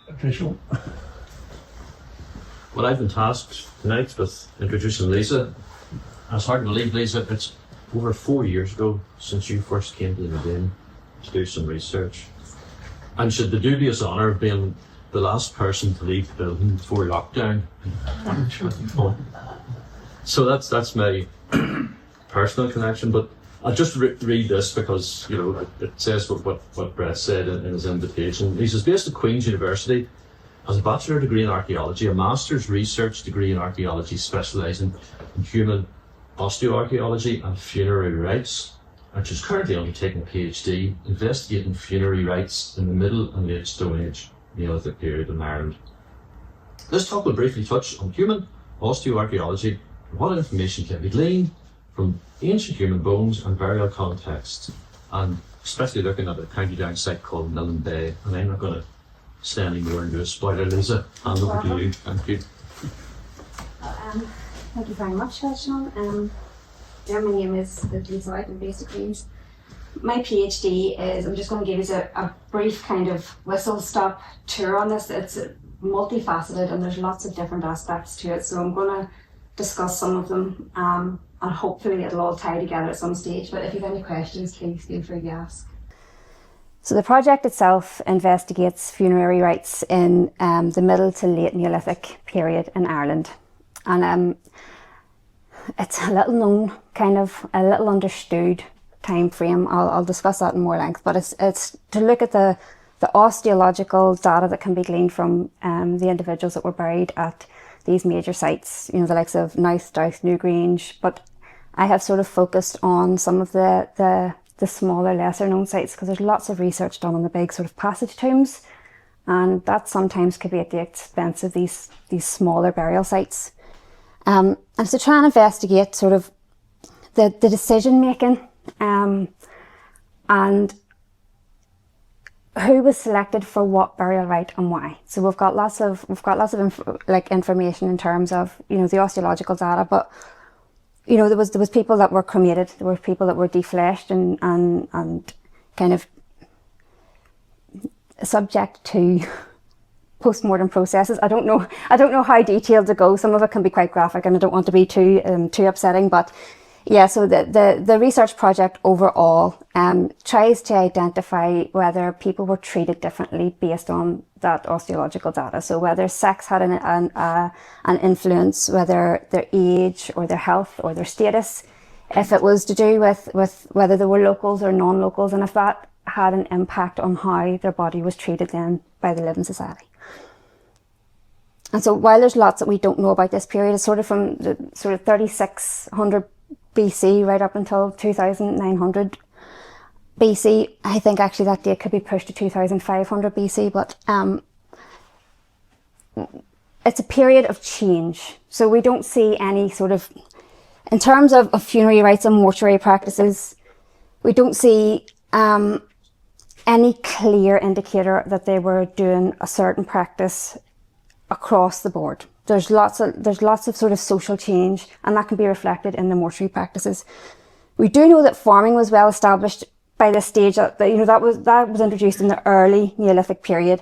Official. Well, I've been tasked tonight with introducing Lisa. It's hard to believe, Lisa, it's over 4 years ago since you first came to the museum to do some research. And she had the dubious honour of being the last person to leave the building before lockdown. So that's my personal connection, but I'll just read this because, you know, it says what Brett said in his invitation. He says, based at Queen's University, has a bachelor degree in archaeology, a master's research degree in archaeology specialising in human osteoarchaeology and funerary rites, and she's currently undertaking a PhD investigating funerary rites in the Middle and Late Stone Age Neolithic period in Ireland. This talk will briefly touch on human osteoarchaeology and what information can be gleaned from ancient human bones and burial contexts, and especially looking at a county down site called Millin Bay. And I'm not going to say any more into a spoiler, Lisa. Hand over to you. Thank you. Thank you very much, Sean. My name is Lisa White. I'm based at Queen's. My PhD is, I'm just going to give you a brief kind of whistle-stop tour on this. It's multifaceted and there's lots of different aspects to it, so I'm going to discuss some of them and hopefully it'll all tie together at some stage, but if you have any questions, please feel free to ask. So the project itself investigates funerary rites in the Middle to Late Neolithic period in Ireland, and it's a little known, kind of a little understood time frame. I'll discuss that in more length, but it's to look at the osteological data that can be gleaned from the individuals that were buried at these major sites, you know, the likes of Meath, Newgrange, but I have sort of focused on some of the smaller, lesser known sites, because there's lots of research done on the big sort of passage tombs, and that sometimes could be at the expense of these smaller burial sites. And to try and investigate sort of the decision making and who was selected for what burial rite and why. So we've got lots of information in terms of, you know, the osteological data, but you know, there was people that were cremated, there were people that were defleshed and kind of subject to post-mortem processes. I don't know how detailed to go. Some of it can be quite graphic and I don't want to be too upsetting, but yeah, so the research project overall tries to identify whether people were treated differently based on that osteological data. So whether sex had an influence, whether their age or their health or their status, if it was to do with whether they were locals or non-locals, and if that had an impact on how their body was treated then by the living society. And so while there's lots that we don't know about this period, it's sort of from the sort of 3600 BC right up until 2900 BC. I think actually that date could be pushed to 2500 BC, but it's a period of change. So we don't see any sort of, in terms of funerary rites and mortuary practices, we don't see any clear indicator that they were doing a certain practice across the board. There's lots of sort of social change, and that can be reflected in the mortuary practices. We do know that farming was well established by this stage. That was introduced in the early Neolithic period,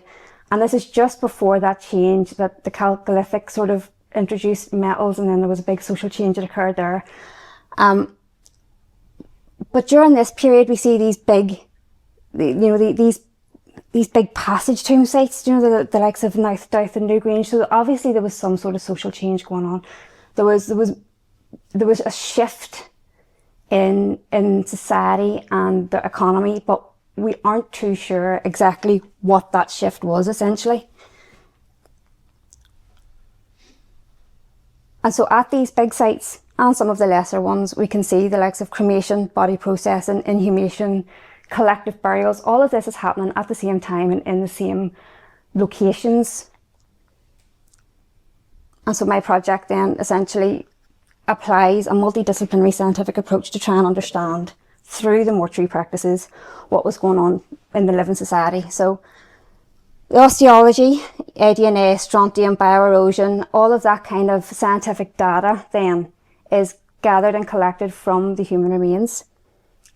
and this is just before that change that the Chalcolithic sort of introduced metals, and then there was a big social change that occurred there. But during this period, we see these big, these big passage tomb sites, you know, the likes of Meath, and Newgrange. So obviously there was some sort of social change going on. There was a shift in society and the economy, but we aren't too sure exactly what that shift was essentially. And so at these big sites and some of the lesser ones, we can see the likes of cremation, body processing, inhumation, collective burials. All of this is happening at the same time and in the same locations. And so my project then essentially applies a multidisciplinary scientific approach to try and understand through the mortuary practices what was going on in the living society. So the osteology, ADNA, strontium, bioerosion, all of that kind of scientific data then is gathered and collected from the human remains.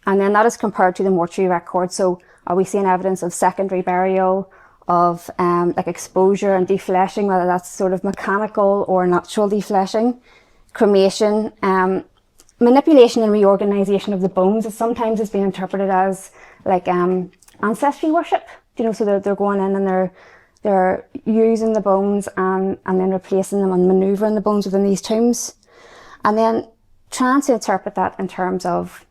And then that is compared to the mortuary record. So are we seeing evidence of secondary burial, of like exposure and defleshing, whether that's sort of mechanical or natural defleshing, cremation, manipulation and reorganization of the bones is sometimes has been interpreted as like ancestry worship. You know, so they're going in and they're using the bones and then replacing them and manoeuvring the bones within these tombs, and then trying to interpret that in terms of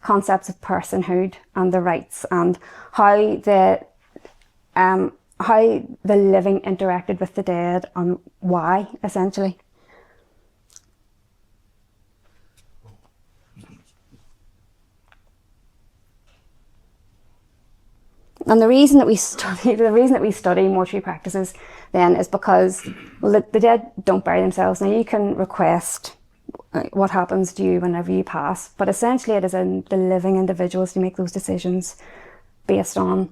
concepts of personhood and the rites and how the living interacted with the dead and why, essentially. And the reason that we study mortuary practices then is because, well, the dead don't bury themselves. Now you can request what happens to you whenever you pass, but essentially it is in the living individuals to make those decisions based on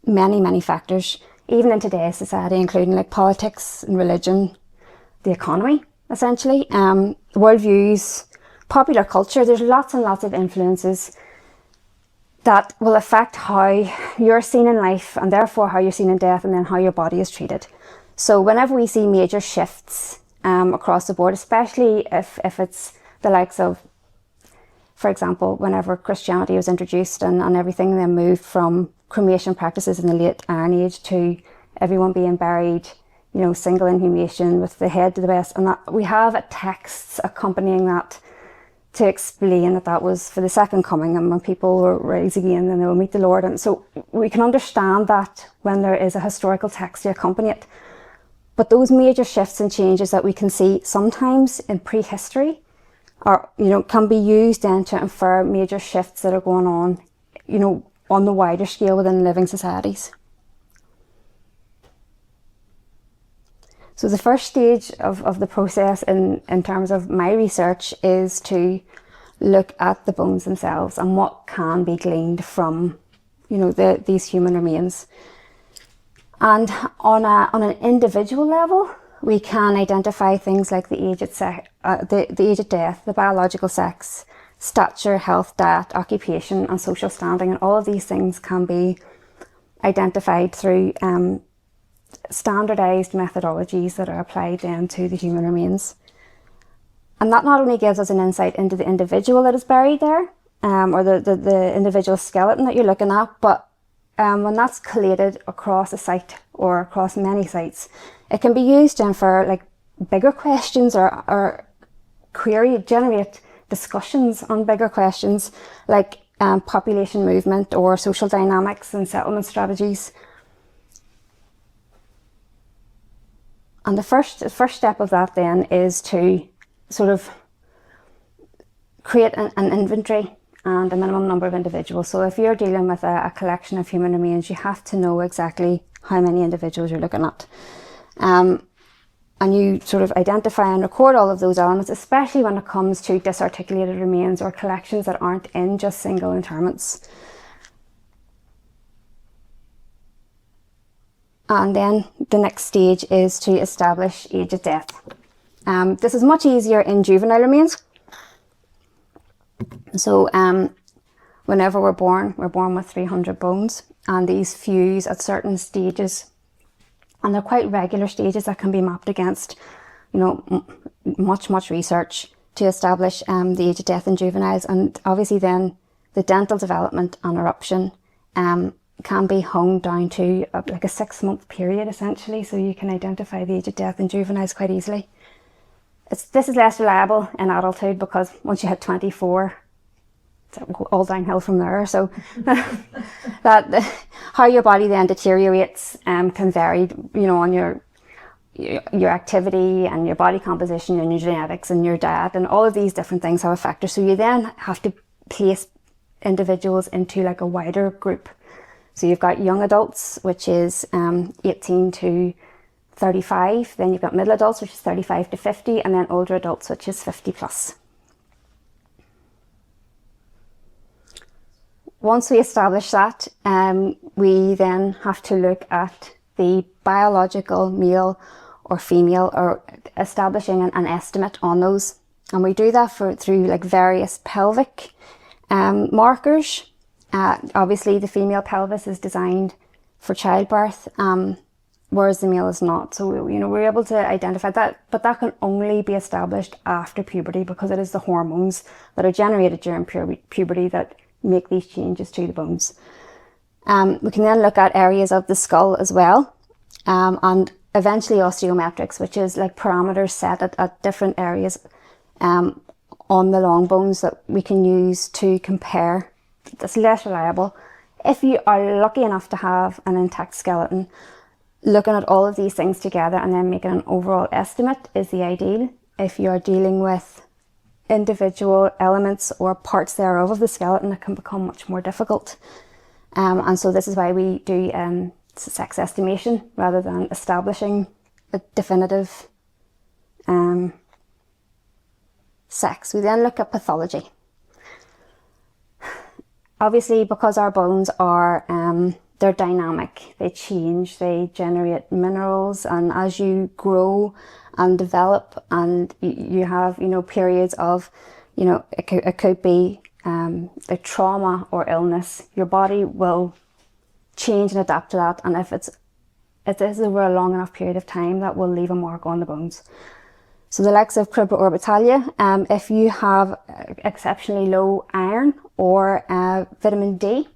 many, many factors, even in today's society, including like politics and religion, the economy, essentially, worldviews, popular culture. There's lots and lots of influences that will affect how you're seen in life and therefore how you're seen in death, and then how your body is treated. So whenever we see major shifts across the board, especially if it's the likes of, for example, whenever Christianity was introduced and everything then moved from cremation practices in the late Iron Age to everyone being buried, you know, single inhumation with the head to the best, and that we have texts accompanying that to explain that was for the second coming and when people will rise again and they will meet the Lord. And so we can understand that when there is a historical text to accompany it. But those major shifts and changes that we can see sometimes in prehistory are, you know, can be used then to infer major shifts that are going on, you know, on the wider scale within living societies. So the first stage of the process in terms of my research is to look at the bones themselves and what can be gleaned from, you know, these human remains. And on an individual level, we can identify things like the age of death, the biological sex, stature, health, diet, occupation, and social standing. And all of these things can be identified through standardized methodologies that are applied then to the human remains. And that not only gives us an insight into the individual that is buried there, or the individual skeleton that you're looking at, but when that's collated across a site or across many sites, it can be used then for like bigger questions or generate discussions on bigger questions like population movement or social dynamics and settlement strategies. And the first step of that then is to sort of create an inventory and a minimum number of individuals. So if you're dealing with a collection of human remains, you have to know exactly how many individuals you're looking at. And you sort of identify and record all of those elements, especially when it comes to disarticulated remains or collections that aren't in just single interments. And then the next stage is to establish age of death. This is much easier in juvenile remains. So whenever we're born with 300 bones, and these fuse at certain stages, and they're quite regular stages that can be mapped against, you know, much research to establish the age of death in juveniles. And obviously then the dental development and eruption can be hung down to like a 6-month period essentially, so you can identify the age of death in juveniles quite easily. This is less reliable in adulthood because once you hit 24, it's all downhill from there. So how your body then deteriorates can vary, you know, on your activity and your body composition and your genetics and your diet, and all of these different things have a factor. So you then have to place individuals into like a wider group. So you've got young adults, which is 18 to 35. Then you've got middle adults, which is 35 to 50, and then older adults, which is 50 plus. Once we establish that, we then have to look at the biological male or female, or establishing an estimate on those. And we do that through like various pelvic markers. Obviously the female pelvis is designed for childbirth, whereas the male is not. So we're able to identify that, but that can only be established after puberty, because it is the hormones that are generated during puberty that make these changes to the bones. We can then look at areas of the skull as well, and eventually osteometrics, which is like parameters set at different areas on the long bones that we can use to compare. That's less reliable. If you are lucky enough to have an intact skeleton, looking at all of these things together and then making an overall estimate is the ideal. If you're dealing with individual elements or parts thereof of the skeleton, it can become much more difficult. And so this is why we do sex estimation rather than establishing a definitive sex. We then look at pathology. Obviously, because our bones are, they're dynamic, they change, they generate minerals, and as you grow and develop and you have, periods of, it could be a trauma or illness, your body will change and adapt to that. And if it is over a long enough period of time, that will leave a mark on the bones. So the likes of cribra orbitalia, if you have exceptionally low iron or vitamin D,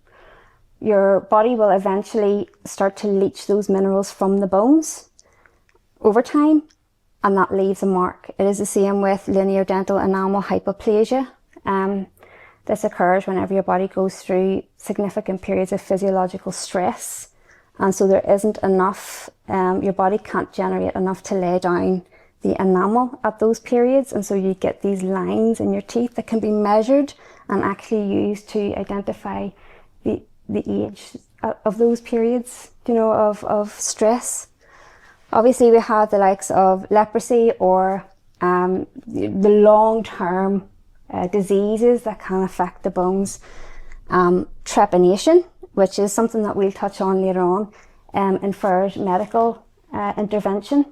your body will eventually start to leach those minerals from the bones over time, and that leaves a mark. It is the same with linear dental enamel hypoplasia. This occurs whenever your body goes through significant periods of physiological stress, and so there isn't enough, your body can't generate enough to lay down the enamel at those periods, and so you get these lines in your teeth that can be measured and actually used to identify the age of those periods, of stress. Obviously we have the likes of leprosy or the long-term diseases that can affect the bones. Trepanation, which is something that we'll touch on later on, infers medical intervention.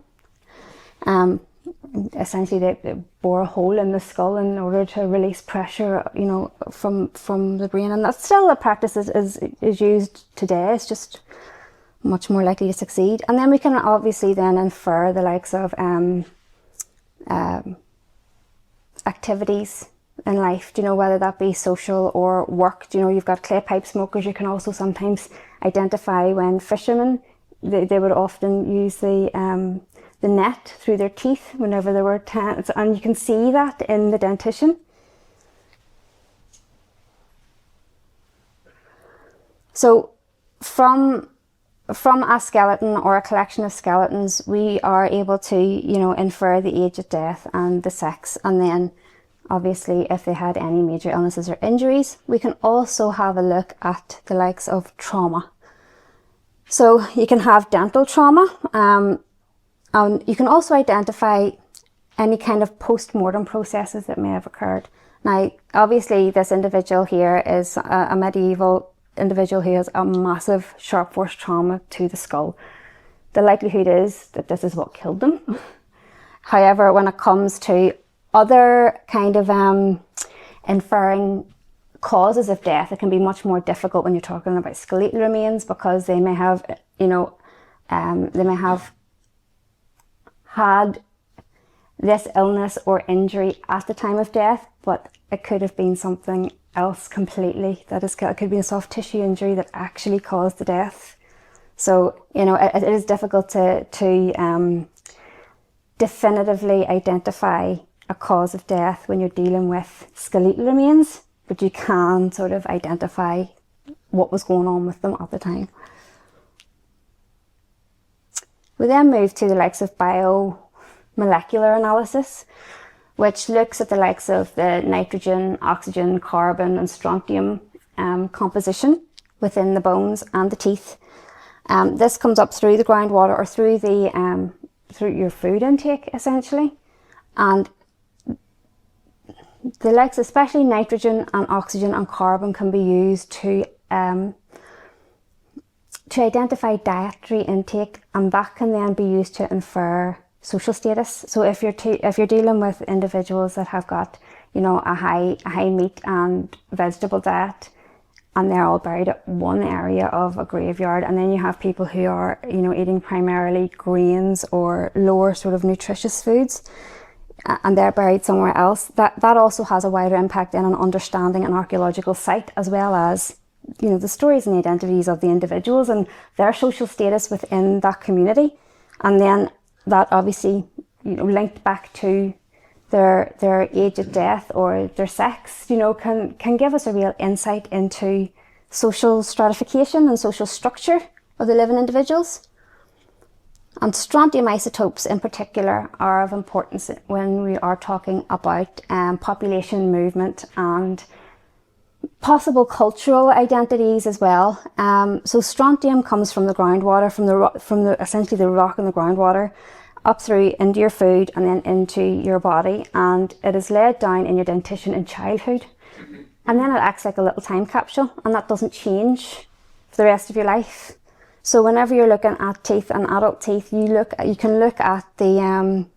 Essentially they bore a hole in the skull in order to release pressure, from the brain, and that's still a practice is used today. It's just much more likely to succeed. And then we can obviously then infer the likes of activities in life, whether that be social or work. You've got clay pipe smokers. You can also sometimes identify when fishermen, they would often use the net through their teeth whenever there were and you can see that in the dentition. So from a skeleton or a collection of skeletons, we are able to, infer the age of death and the sex, and then obviously if they had any major illnesses or injuries. We can also have a look at the likes of trauma. So you can have dental trauma, and you can also identify any kind of post-mortem processes that may have occurred. Now, obviously this individual here is a medieval individual who has a massive sharp force trauma to the skull. The likelihood is that this is what killed them. However, when it comes to other kind of inferring causes of death, it can be much more difficult when you're talking about skeletal remains, because they may have, had this illness or injury at the time of death, but it could have been something else completely. It could be a soft tissue injury that actually caused the death. So, it is difficult to definitively identify a cause of death when you're dealing with skeletal remains, but you can sort of identify what was going on with them at the time. We then move to the likes of biomolecular analysis, which looks at the likes of the nitrogen, oxygen, carbon and strontium composition within the bones and the teeth. This comes up through the groundwater or through the through your food intake, essentially, and the likes, especially nitrogen and oxygen and carbon, can be used to identify dietary intake, and that can then be used to infer social status. So if you're dealing with individuals that have got, you know, a high meat and vegetable diet, and they're all buried at one area of a graveyard, and then you have people who are, you know, eating primarily grains or lower sort of nutritious foods, and they're buried somewhere else, that also has a wider impact in on understanding an archaeological site, as well as, you know, the stories and the identities of the individuals and their social status within that community. And then that obviously, you know, linked back to their age of death or their sex, you know, can give us a real insight into social stratification and social structure of the living individuals. And strontium isotopes in particular are of importance when we are talking about population movement and possible cultural identities as well. So strontium comes from the groundwater, from the essentially the rock in the groundwater, up through into your food and then into your body, and it is laid down in your dentition in childhood, and then it acts like a little time capsule, and that doesn't change for the rest of your life. So whenever you're looking at teeth and adult teeth, you can look at these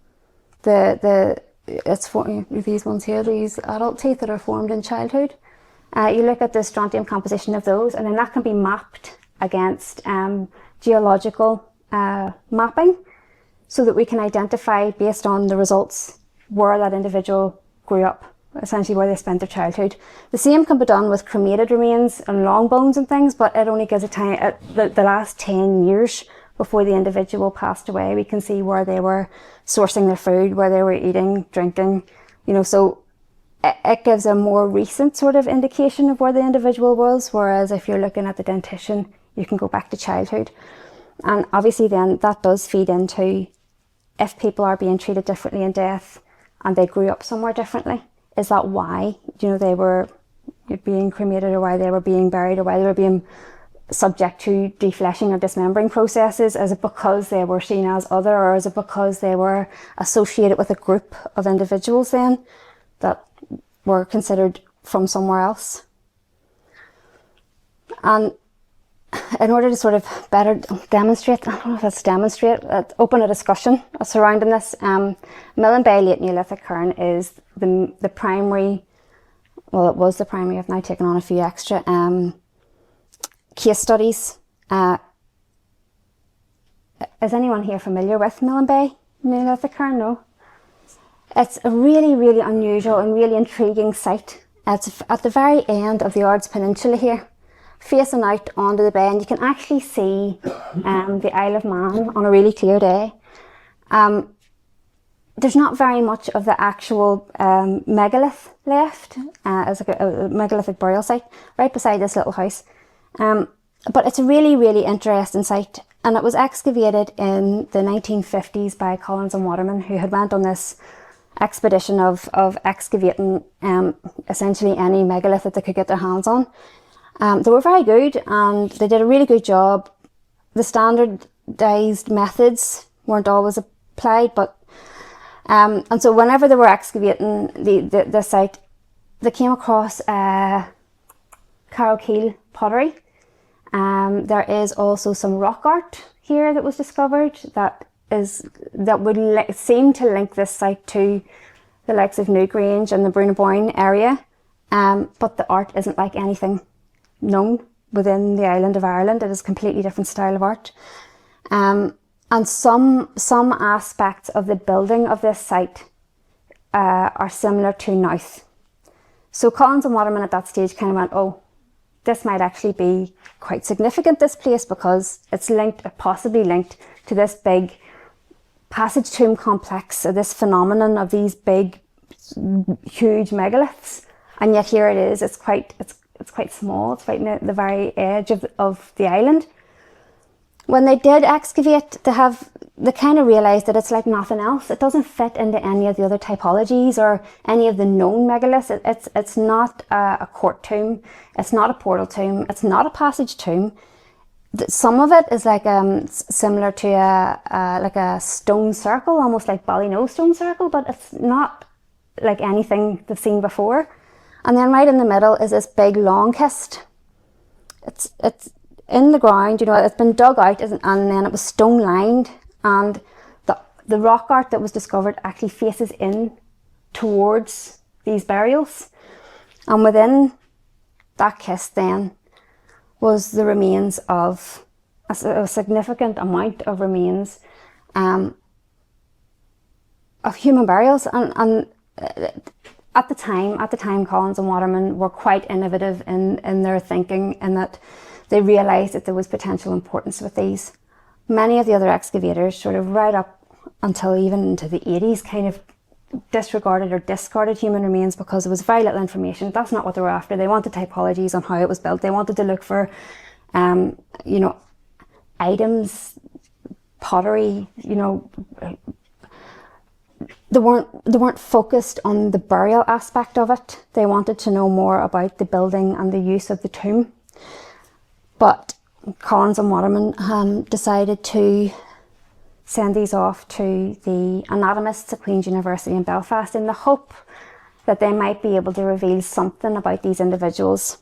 ones here, these adult teeth that are formed in childhood. You look at the strontium composition of those, and then that can be mapped against geological mapping, so that we can identify, based on the results, where that individual grew up, essentially where they spent their childhood. The same can be done with cremated remains and long bones and things, but it only gives a time, the last 10 years before the individual passed away, we can see where they were sourcing their food, where they were eating, drinking, you know, so it gives a more recent sort of indication of where the individual was, whereas if you're looking at the dentition, you can go back to childhood. And obviously then that does feed into if people are being treated differently in death and they grew up somewhere differently. Is that why, you know, they were being cremated, or why they were being buried, or why they were being subject to defleshing or dismembering processes? Is it because they were seen as other, or is it because they were associated with a group of individuals then that were considered from somewhere else? And in order to sort of better demonstrate, I don't know if it's demonstrate, open a discussion surrounding this, Millin Bay Late Neolithic Cairn is the primary, well, it was the primary, I've now taken on a few extra case studies. Is anyone here familiar with Millin Bay Neolithic Cairn? No? It's a really, really unusual and really intriguing site. It's at the very end of the Ards Peninsula here, facing out onto the bay, and you can actually see the Isle of Man on a really clear day. There's not very much of the actual megalith left as a megalithic burial site right beside this little house. But it's a really, really interesting site, and it was excavated in the 1950s by Collins and Waterman, who had went on this expedition of excavating essentially any megalith that they could get their hands on. They were very good, and they did a really good job. The standardised methods weren't always applied, but and so whenever they were excavating the site, they came across Carrowkeel pottery. There is also some rock art here that was discovered that would seem to link this site to the likes of Newgrange and the Brunaboyne area, but the art isn't like anything known within the island of Ireland. It is a completely different style of art, and some aspects of the building of this site are similar to Meath. So Collins and Waterman at that stage kind of went, oh, this might actually be quite significant, this place, because it's possibly linked to this big passage tomb complex, or this phenomenon of these big, huge megaliths, and yet here it is. It's quite small. It's right near the very edge of the island. When they did excavate, they kind of realised that it's like nothing else. It doesn't fit into any of the other typologies or any of the known megaliths. It's not a court tomb. It's not a portal tomb. It's not a passage tomb. some of it is like similar to a stone circle, almost like Ballynose stone circle, but it's not like anything they've seen before. And then right in the middle is this big long kist. It's in the ground, it's been dug out, and then it was stone lined, and the rock art that was discovered actually faces in towards these burials. And within that kist then was the remains of a significant amount of remains of human burials. And at the time, Collins and Waterman were quite innovative in their thinking, in that they realised that there was potential importance with these. Many of the other excavators, sort of right up until even into the 80s, kind of disregarded or discarded human remains because there was very little information. That's not what they were after. They wanted typologies on how it was built. They wanted to look for, items, pottery. They weren't focused on the burial aspect of it. They wanted to know more about the building and the use of the tomb. But Collins and Waterman decided to send these off to the anatomists at Queen's University in Belfast in the hope that they might be able to reveal something about these individuals.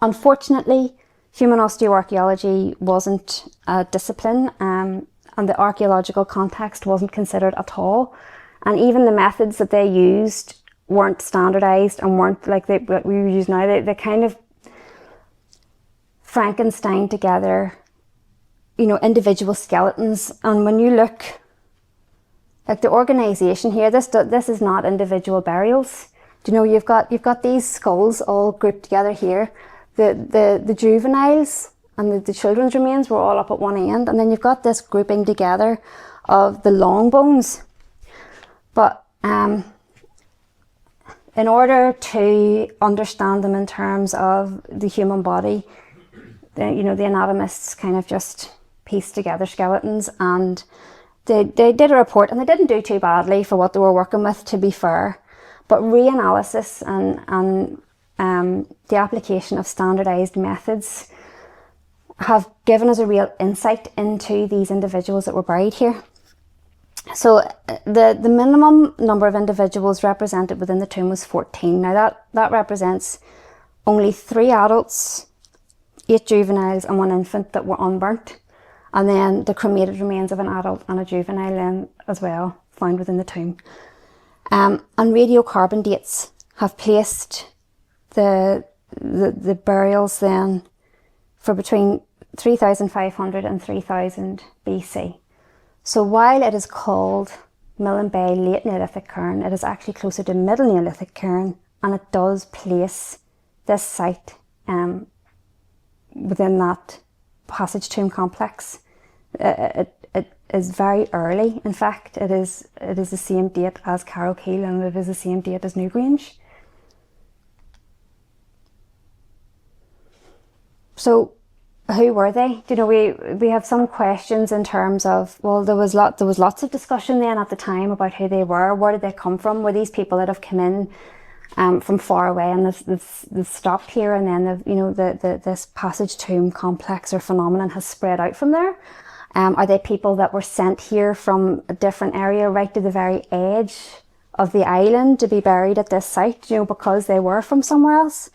Unfortunately, human osteoarchaeology wasn't a discipline, and the archaeological context wasn't considered at all. And even the methods that they used weren't standardised and weren't like what we use now. They kind of Frankenstein together individual skeletons. And when you look at the organisation here, this is not individual burials. You've got these skulls all grouped together here. The juveniles and the children's remains were all up at one end, and then you've got this grouping together of the long bones. But in order to understand them in terms of the human body, the anatomists kind of just pieced together skeletons, and they did a report, and they didn't do too badly for what they were working with, to be fair. But reanalysis and the application of standardised methods have given us a real insight into these individuals that were buried here. So the minimum number of individuals represented within the tomb was 14. Now that represents only 3 adults, 8 juveniles and 1 infant that were unburnt, and then the cremated remains of an adult and a juvenile then as well found within the tomb. And radiocarbon dates have placed the burials then for between 3,500 and 3,000 BC. So while it is called Millin Bay Late Neolithic Cairn, it is actually closer to Middle Neolithic Cairn, and it does place this site within that passage tomb complex. It is very early. In fact, it is the same date as Carrowkeel, and it is the same date as Newgrange. So who were they? We have some questions in terms of, well, there was lots of discussion then at the time about who they were. Where did they come from? Were these people that have come in from far away and they've stopped here, and then this passage tomb complex or phenomenon has spread out from there? Are they people that were sent here from a different area right to the very edge of the island to be buried at this site, because they were from somewhere else?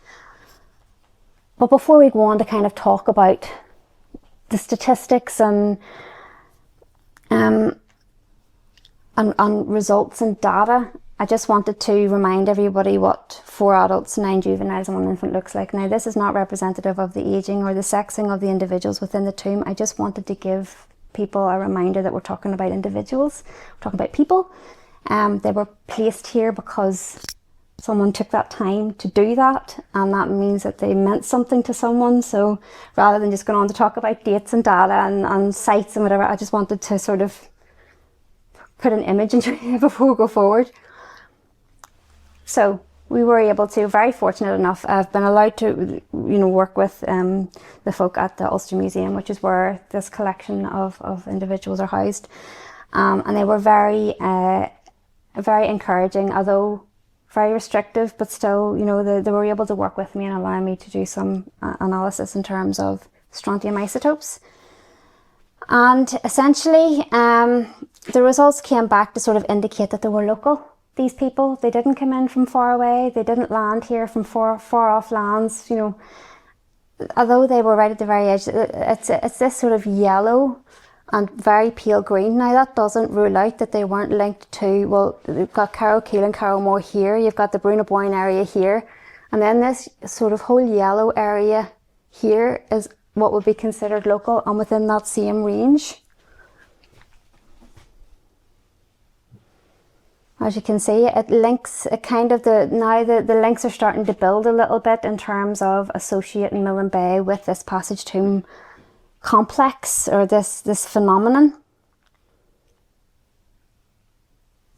But before we go on to kind of talk about the statistics and results and data, I just wanted to remind everybody what 4 adults, 9 juveniles and 1 infant looks like. Now, this is not representative of the ageing or the sexing of the individuals within the tomb. I just wanted to give people a reminder that we're talking about individuals, we're talking about people. They were placed here because someone took that time to do that, and that means that they meant something to someone. So rather than just going on to talk about dates and data and sites and whatever, I just wanted to sort of put an image into it before we go forward. So we were able to, very fortunate enough, I've been allowed to work with the folk at the Ulster Museum, which is where this collection of individuals are housed, and they were very encouraging, although very restrictive, but still, they were able to work with me and allow me to do some analysis in terms of strontium isotopes. And essentially, the results came back to sort of indicate that they were local. These people, they didn't come in from far away. They didn't land here from far off lands. You know, although they were right at the very edge, it's this sort of yellow and very pale green. Now that doesn't rule out that they weren't linked to, well, you've got Carrowkeel and Carrowmore here, you've got the Brunaboyne area here, and then this sort of whole yellow area here is what would be considered local and within that same range. As you can see, it links, it kind of, now the links are starting to build a little bit in terms of associating Millin Bay with this passage tomb complex, or this phenomenon.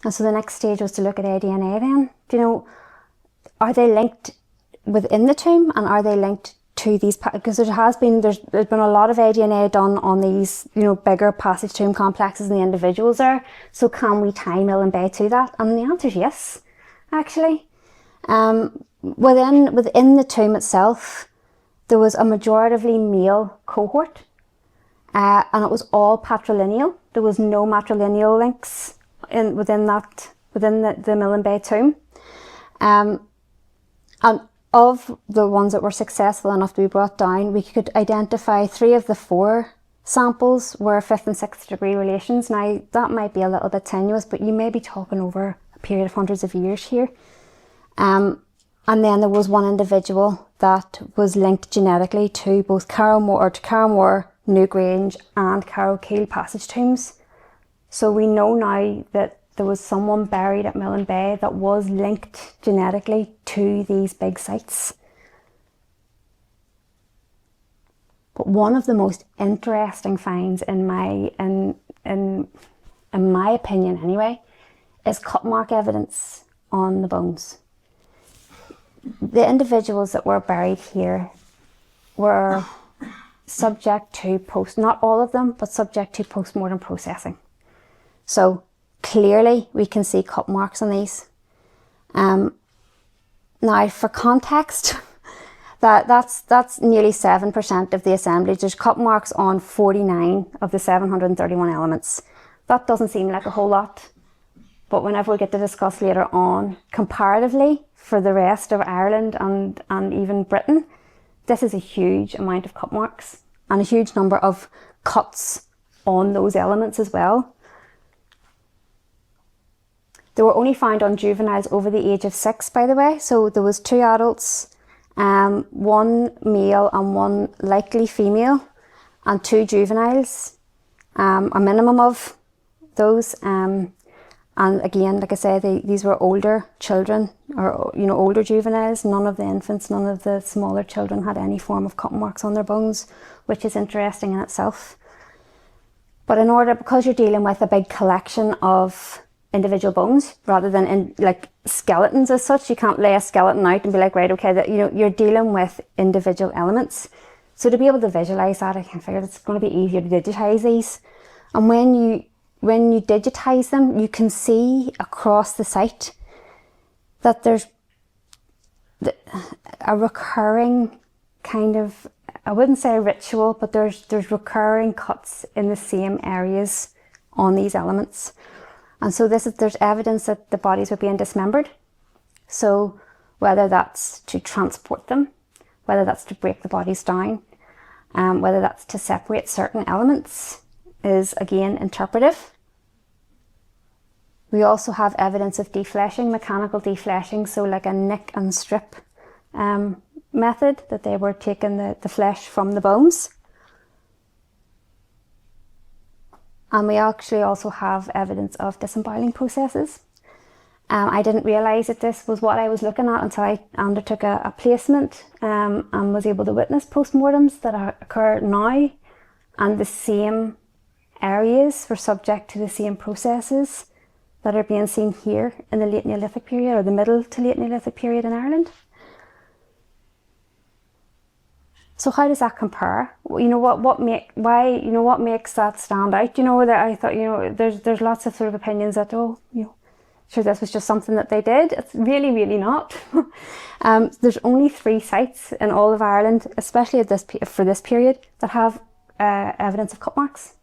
And so the next stage was to look at ADNA then. Do you know, are they linked within the tomb, and are they linked to these, because there's been a lot of ADNA done on these, you know, bigger passage tomb complexes and the individuals there. So can we tie Millin Bay to that? And the answer is yes, actually. Within the tomb itself, there was a majoritively male cohort, and it was all patrilineal. There was no matrilineal links within the Millin Bay tomb. And of the ones that were successful enough to be brought down, we could identify 3 of the 4 samples were 5th and 6th degree relations. Now, that might be a little bit tenuous, but you may be talking over a period of hundreds of years here. And then there was one individual that was linked genetically to both Carrowmore, Newgrange and Carrowkeel passage tombs. So we know now that there was someone buried at Millin Bay that was linked genetically to these big sites. But one of the most interesting finds in my opinion anyway, is cut mark evidence on the bones. The individuals that were buried here were subject to not all of them, but subject to post-mortem processing. So clearly we can see cut marks on these. Now for context, that's nearly 7% of the assemblage. There's cut marks on 49 of the 731 elements. That doesn't seem like a whole lot, but whenever we get to discuss later on, comparatively for the rest of Ireland and even Britain, this is a huge amount of cut marks and a huge number of cuts on those elements as well. They were only found on juveniles over the age of 6, by the way. So there was 2 adults, 1 male and 1 likely female, and 2 juveniles, a minimum of those. And again, like I say, these were older children, or older juveniles. None of the infants, none of the smaller children had any form of cut marks on their bones, which is interesting in itself. But because you're dealing with a big collection of individual bones rather than like skeletons as such, you can't lay a skeleton out and be like, right, okay, that you're dealing with individual elements. So to be able to visualize that, I can figure it's going to be easier to digitize these. And when you digitize them, you can see across the site that there's a recurring kind of, I wouldn't say a ritual, but there's recurring cuts in the same areas on these elements. And so there's evidence that the bodies were being dismembered. So whether that's to transport them, whether that's to break the bodies down, whether that's to separate certain elements, is again interpretive. We also have evidence of defleshing, mechanical defleshing, so like a nick and strip method, that they were taking the flesh from the bones. And we actually also have evidence of disemboweling processes. I didn't realise that this was what I was looking at until I undertook a placement and was able to witness post-mortems that occur now, and the same areas were subject to the same processes that are being seen here in the Late Neolithic period, or the Middle to Late Neolithic period in Ireland. So how does that compare? What makes that stand out? That I thought, there's lots of sort of opinions that, sure this was just something that they did. It's really, really not. There's only 3 sites in all of Ireland, especially for this period, that have evidence of cut marks.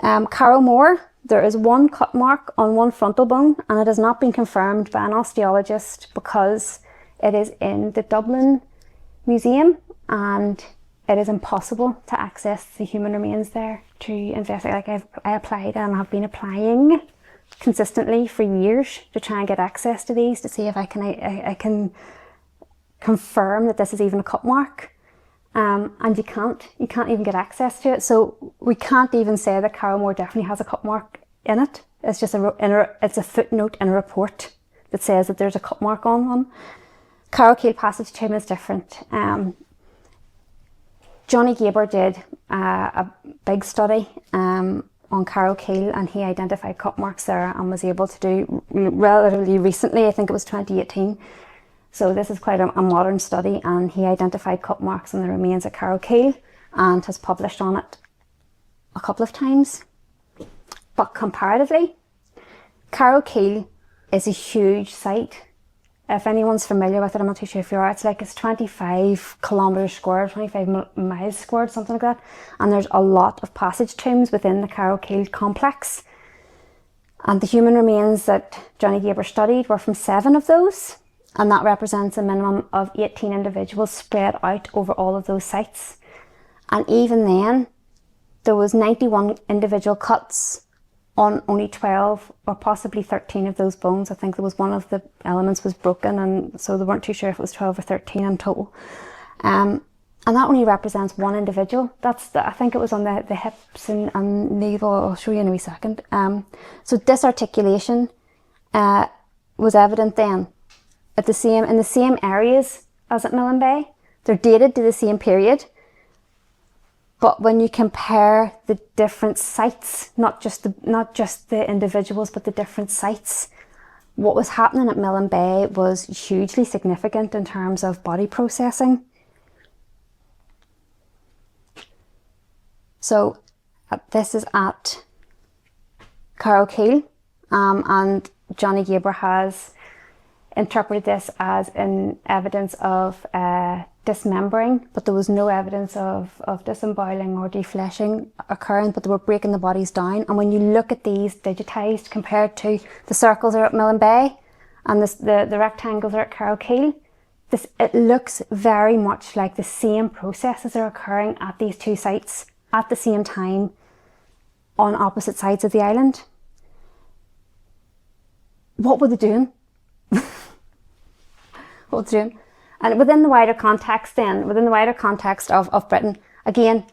Carrowmore, there is 1 cut mark on 1 frontal bone, and it has not been confirmed by an osteologist because it is in the Dublin Museum, and it is impossible to access the human remains there to investigate. Like I applied and have been applying consistently for years to try and get access to these to see if I can confirm that this is even a cut mark. And you can't even get access to it. So we can't even say that Carrowmore definitely has a cut mark in it. It's just it's a footnote in a report that says that there's a cut mark on one. Carrowkeel Passage Tomb is different. Johnny Gaber did a big study on Carrowkeel, and he identified cut marks there and was able to do relatively recently, I think it was 2018. So this is quite a modern study, and he identified cut marks on the remains at Carrowkeel and has published on it a couple of times. But comparatively, Carrowkeel is a huge site. If anyone's familiar with it, I'm not too sure if you are, it's 25 kilometres squared, 25 miles squared, something like that. And there's a lot of passage tombs within the Carrowkeel complex. And the human remains that Johnny Gaber studied were from 7 of those. And that represents a minimum of 18 individuals spread out over all of those sites. And even then, there was 91 individual cuts on only 12 or possibly 13 of those bones. I think there was one of the elements was broken, and so they weren't too sure if it was 12 or 13 in total. And that only represents 1 individual. I think it was on the hips and navel. I'll show you in a wee second. So disarticulation was evident then in the same areas as at Millin Bay. They're dated to the same period. But when you compare the different sites, not just the individuals, but the different sites, what was happening at Millin Bay was hugely significant in terms of body processing. So this is at Carrowkeel, and Johnny Gaber has interpreted this as an evidence of dismembering, but there was no evidence of disemboweling or defleshing occurring, but they were breaking the bodies down. And when you look at these digitised compared to the circles are at Millin Bay and the rectangles are at Carrowkeel, it looks very much like the same processes are occurring at these 2 sites at the same time on opposite sides of the island. What were they doing? What were they doing? And within the wider context of Britain, again,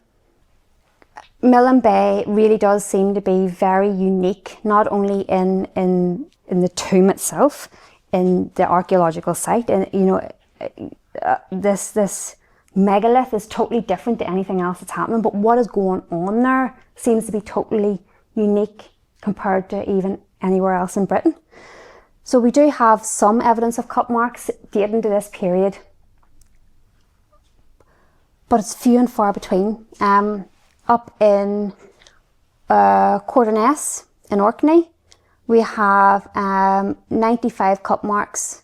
Millin Bay really does seem to be very unique, not only in the tomb itself, in the archaeological site, and this megalith is totally different to anything else that's happening, but what is going on there seems to be totally unique compared to even anywhere else in Britain. So we do have some evidence of cut marks dating to this period, but it's few and far between. Up in Quorderness in Orkney, we have 95 cut marks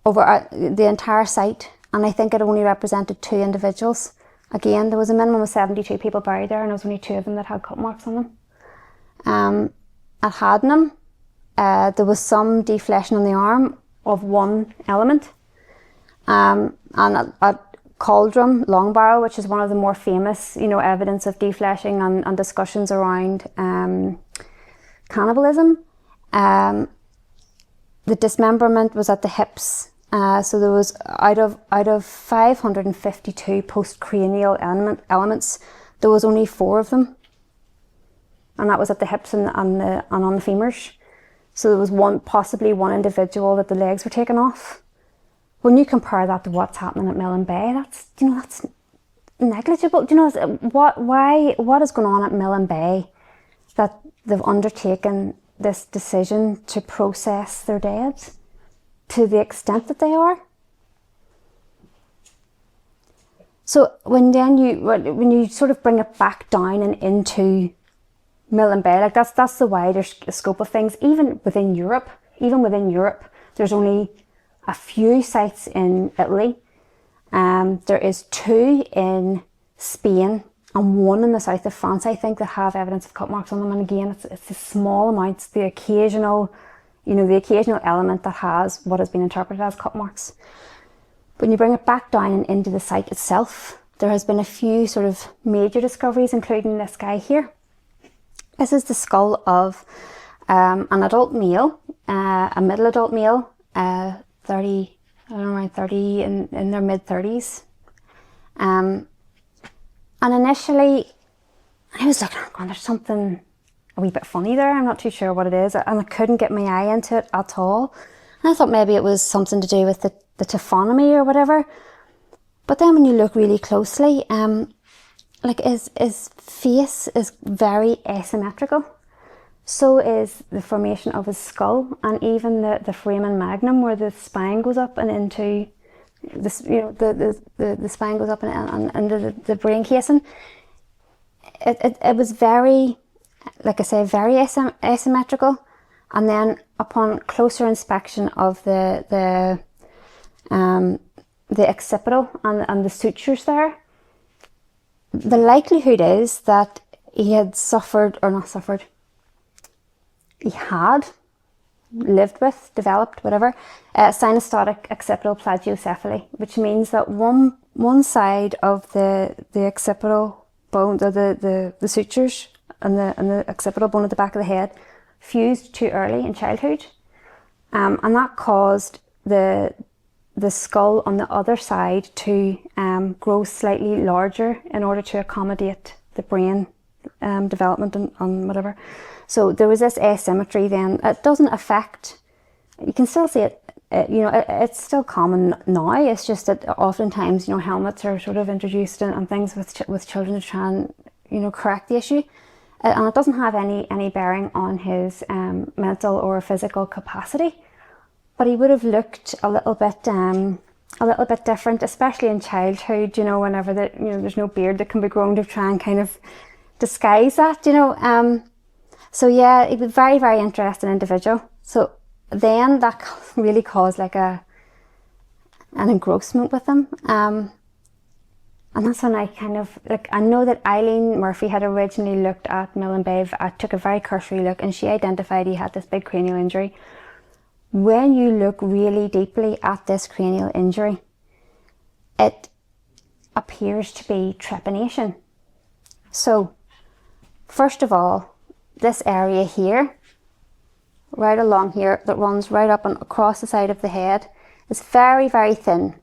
over the entire site, and I think it only represented 2 individuals. Again, there was a minimum of 72 people buried there, and there was only 2 of them that had cut marks on them. At Haddenham, there was some defleshing on the arm of 1 element. And at Cauldrum, Longbarrow, which is one of the more famous, evidence of defleshing and discussions around cannibalism. The dismemberment was at the hips. So there was out of 552 postcranial elements, there was only 4 of them, and that was at the hips and on the femurs. So there was possibly one individual that the legs were taken off. When you compare that to what's happening at Millin Bay, that's negligible. What is going on at Millin Bay that they've undertaken this decision to process their dead to the extent that they are? So when you sort of bring it back down and into Millin Bay, like that's the wider scope of things. Even within Europe, there's only a few sites in Italy. There is 2 in Spain and 1 in the south of France, I think, that have evidence of cut marks on them. And again, it's a small amounts, the occasional element that has what has been interpreted as cut marks. When you bring it back down and into the site itself, there has been a few sort of major discoveries, including this guy here. This is the skull of an adult male, a middle adult male, 30, I don't know, around 30, in their mid-30s. And initially, I was looking, oh, there's something a wee bit funny there. I'm not too sure what it is, and I couldn't get my eye into it at all. And I thought maybe it was something to do with the taphonomy or whatever. But then when you look really closely, like his face is very asymmetrical. So is the formation of his skull, and even the foramen magnum, where the spine goes up and into this, the spine goes up and into the brain casing. It was very, like I say, very asymmetrical. And then upon closer inspection of the occipital and the sutures there, the likelihood is that he had he had lived with, developed, whatever, synostotic occipital plagiocephaly, which means that one side of the occipital bone, the sutures and the occipital bone at the back of the head fused too early in childhood, and that caused the skull on the other side to grow slightly larger in order to accommodate the brain development and whatever. So there was this asymmetry then. It doesn't affect, you can still see it, it's still common now. It's just that oftentimes, helmets are sort of introduced and things with children to try and, correct the issue. And it doesn't have any bearing on his mental or physical capacity. But he would have looked a little bit different, especially in childhood, whenever there's no beard that can be grown to try and kind of disguise that, So yeah, he was a very, very interesting individual. So then that really caused like an engrossment with him. And that's when I kind of, I know that Eileen Murphy had originally looked at Millin Bay. I took a very cursory look and she identified he had this big cranial injury. When you look really deeply at this cranial injury, it appears to be trepanation. So, first of all, this area here, right along here, that runs right up and across the side of the head, is very, very thin.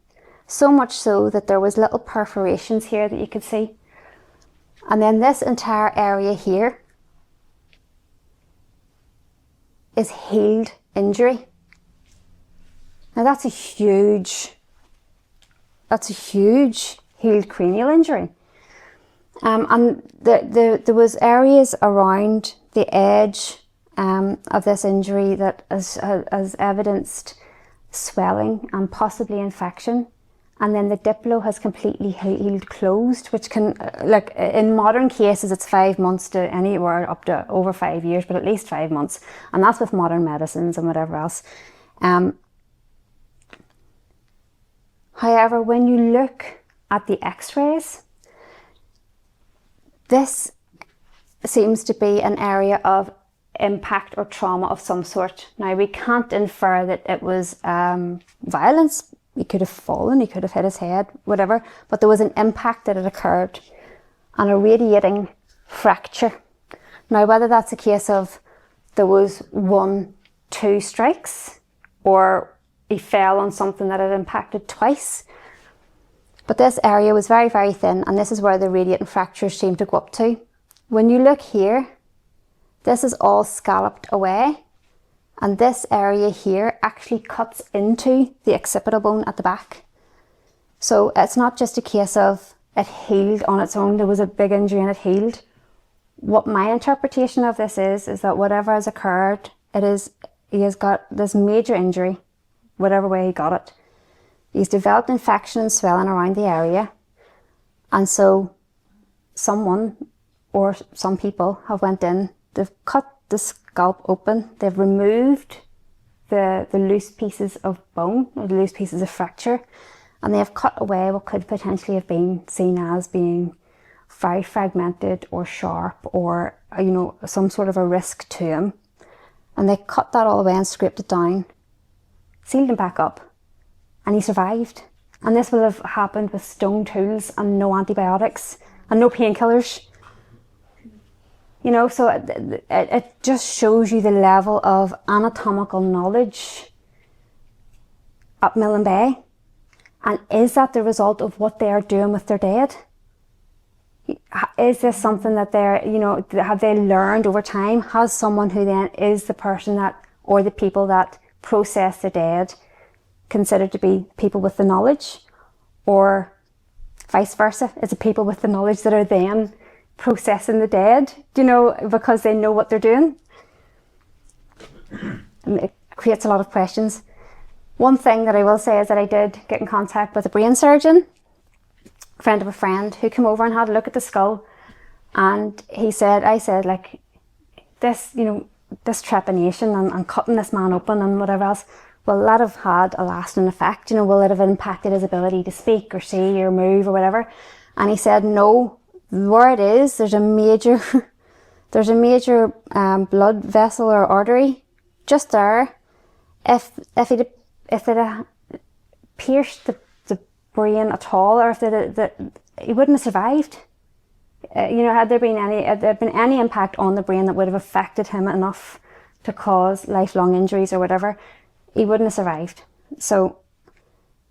So much so that there was little perforations here that you could see. And then this entire area here is healed injury. Now that's a huge healed cranial injury. And there was areas around the edge of this injury that has evidenced swelling and possibly infection. And then the diplo has completely healed closed, which can, like in modern cases, it's 5 months to anywhere up to over 5 years, but at least 5 months. And that's with modern medicines and whatever else. However, when you look at the x-rays, this seems to be an area of impact or trauma of some sort. Now, we can't infer that it was violence. He could have fallen, he could have hit his head, whatever, but there was an impact that had occurred and a radiating fracture. Now, whether that's a case of there was 1-2 strikes or he fell on something that had impacted twice, but this area was very, very thin, and this is where the radiating fractures seem to go up to. When you look here, this is all scalloped away, and this area here actually cuts into the occipital bone at the back. So it's not just a case of it healed on its own, there was a big injury and it healed. What my interpretation of this is that whatever has occurred, he has got this major injury, whatever way he got it. He's developed infection and swelling around the area, and so someone or some people have went in they've cut the scalp open, they've removed the loose pieces of bone, or the loose pieces of fracture, and they have cut away what could potentially have been seen as being very fragmented or sharp, or some sort of a risk to him. And they cut that all away and scraped it down, sealed him back up, and he survived. And this will have happened with stone tools and no antibiotics and no painkillers. So it just shows you the level of anatomical knowledge at Millin Bay. And is that the result of what they are doing with their dead? Is this something that have they learned over time? Has someone who then is the person that, or the people that process the dead, considered to be people with the knowledge? Or vice versa? Is it people with the knowledge that are then processing the dead, because they know what they're doing? And it creates a lot of questions. One thing that I will say is that I did get in contact with a brain surgeon, friend of a friend, who came over and had a look at the skull, and I said like this, this trepanation and cutting this man open and whatever else, will that have had a lasting effect? Will it have impacted his ability to speak or see or move or whatever? And he said no. Where it is, there's a major blood vessel or artery just there. If it had pierced the brain at all, or if he wouldn't have survived. Had there been any impact on the brain that would have affected him enough to cause lifelong injuries or whatever, he wouldn't have survived. So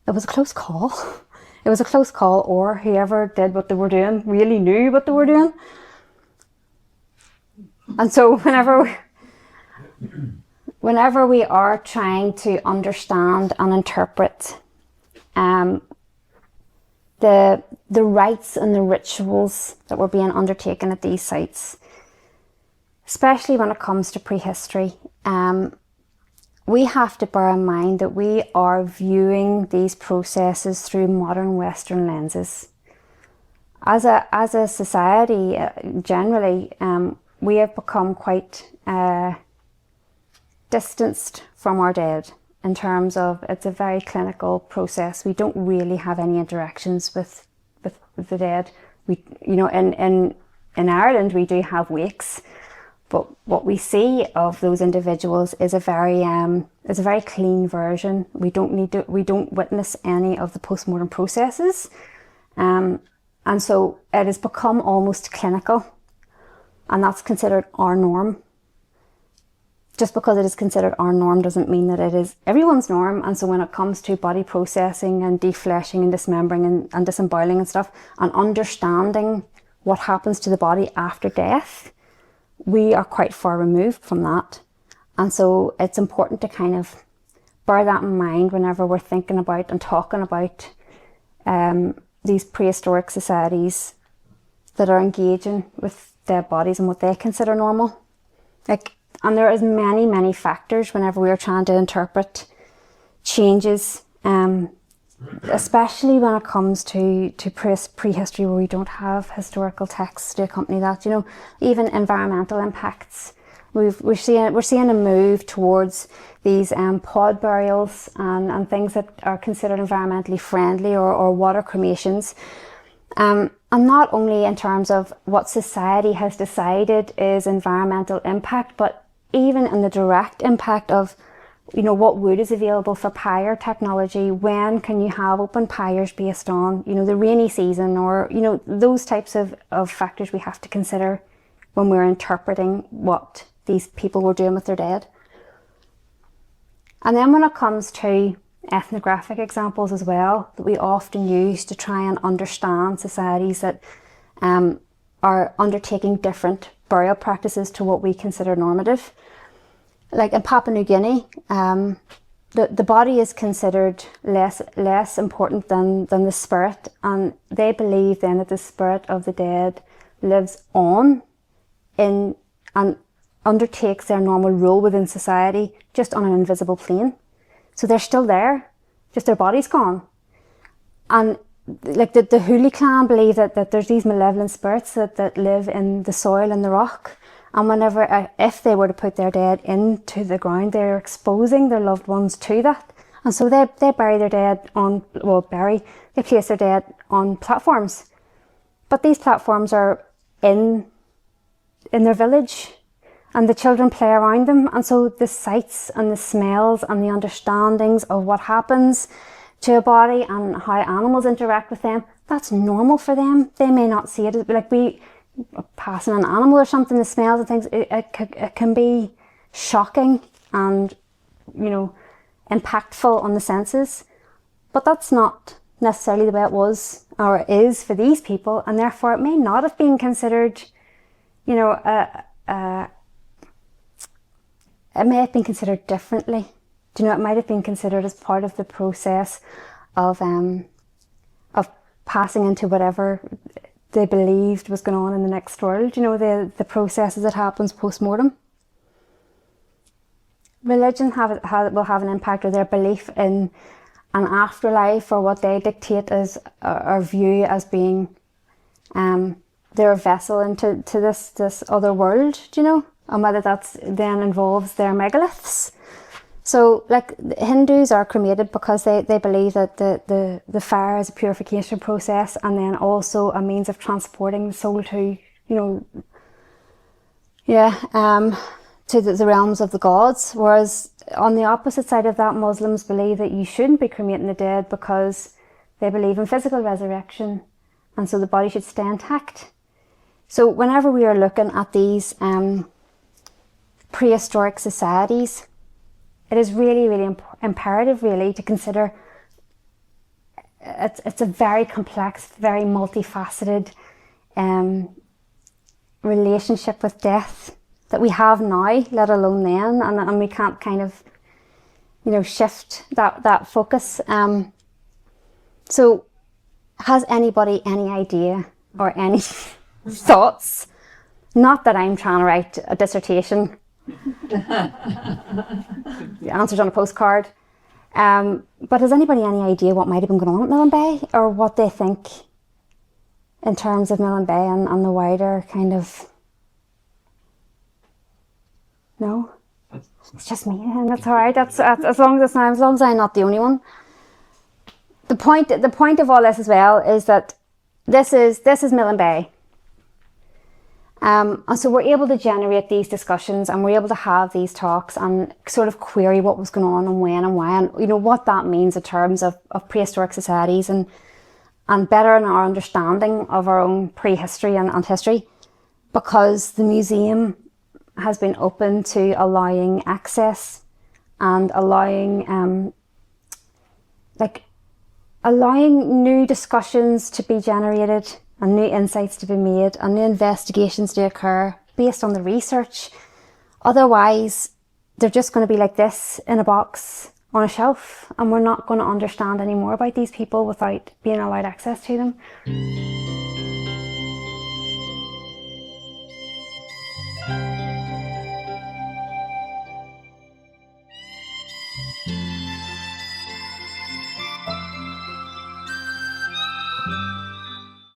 it was a close call. It was a close call, or whoever did what they were doing really knew what they were doing. And so whenever we are trying to understand and interpret the rites and the rituals that were being undertaken at these sites, especially when it comes to prehistory, we have to bear in mind that we are viewing these processes through modern Western lenses. As a society, generally, we have become quite distanced from our dead, in terms of it's a very clinical process. We don't really have any interactions with the dead. In Ireland we do have wakes, but what we see of those individuals is a very clean version. We don't witness any of the post-mortem processes, and so it has become almost clinical, and that's considered our norm. Just because it is considered our norm doesn't mean that it is everyone's norm. And so when it comes to body processing and defleshing and dismembering and disemboweling and stuff, and understanding what happens to the body after death, we are quite far removed from that. And so it's important to kind of bear that in mind whenever we're thinking about and talking about these prehistoric societies that are engaging with dead bodies and what they consider normal. And there is many factors whenever we are trying to interpret changes, especially when it comes to prehistory, where we don't have historical texts to accompany that. Even environmental impacts. We're seeing a move towards these pod burials and things that are considered environmentally friendly, or water cremations. And not only in terms of what society has decided is environmental impact, but even in the direct impact of, what wood is available for pyre technology, when can you have open pyres based on, the rainy season, or, those types of factors we have to consider when we're interpreting what these people were doing with their dead. And then when it comes to ethnographic examples as well, that we often use to try and understand societies that are undertaking different burial practices to what we consider normative. Like in Papua New Guinea, the body is considered less important than the spirit, and they believe then that the spirit of the dead lives on and undertakes their normal role within society, just on an invisible plane. So they're still there, just their body's gone. And like the Huli clan believe that there's these malevolent spirits that live in the soil and the rock, And whenever, if they were to put their dead into the ground, they're exposing their loved ones to that. And so they bury their dead they place their dead on platforms. But these platforms are in their village, and the children play around them. And so the sights and the smells and the understandings of what happens to a body and how animals interact with them, that's normal for them. They may not see it, like we passing an animal or something, the smells and things, it can be shocking and, you know, impactful on the senses. But that's not necessarily the way it was or is for these people, and therefore it may not have been considered, you know, it may have been considered differently. Do you know, it might have been considered as part of the process of passing into whatever they believed was going on in the next world, you know, the processes that happens post-mortem. Religion will have an impact, or their belief in an afterlife, or what they dictate as or view as being their vessel into this other world, do you know, and whether that's then involves their megaliths. So, like, Hindus are cremated because they believe that the fire is a purification process, and then also a means of transporting the soul to, you know, to the realms of the gods. Whereas on the opposite side of that, Muslims believe that you shouldn't be cremating the dead because they believe in physical resurrection, and so the body should stay intact. So whenever we are looking at these prehistoric societies, it is really, really imperative, really, to consider it's a very complex, very multifaceted relationship with death that we have now, let alone then, and we can't kind of, you know, shift that focus. So has anybody any idea or any thoughts? Not that I'm trying to write a dissertation. The answer's on a postcard. But has anybody any idea what might have been going on at Millin Bay, or what they think in terms of Millin Bay and the wider kind of... No? It's just me, and that's all right. That's as long as I'm not the only one. The point of all this as well is that this is Millin Bay. And so we're able to generate these discussions, and we're able to have these talks and sort of query what was going on and when and why, and, you know, what that means in terms of prehistoric societies, and better in our understanding of our own prehistory and history, because the museum has been open to allowing access and allowing new discussions to be generated, and new insights to be made, and new investigations to occur based on the research. Otherwise, they're just going to be like this in a box on a shelf, and we're not going to understand any more about these people without being allowed access to them.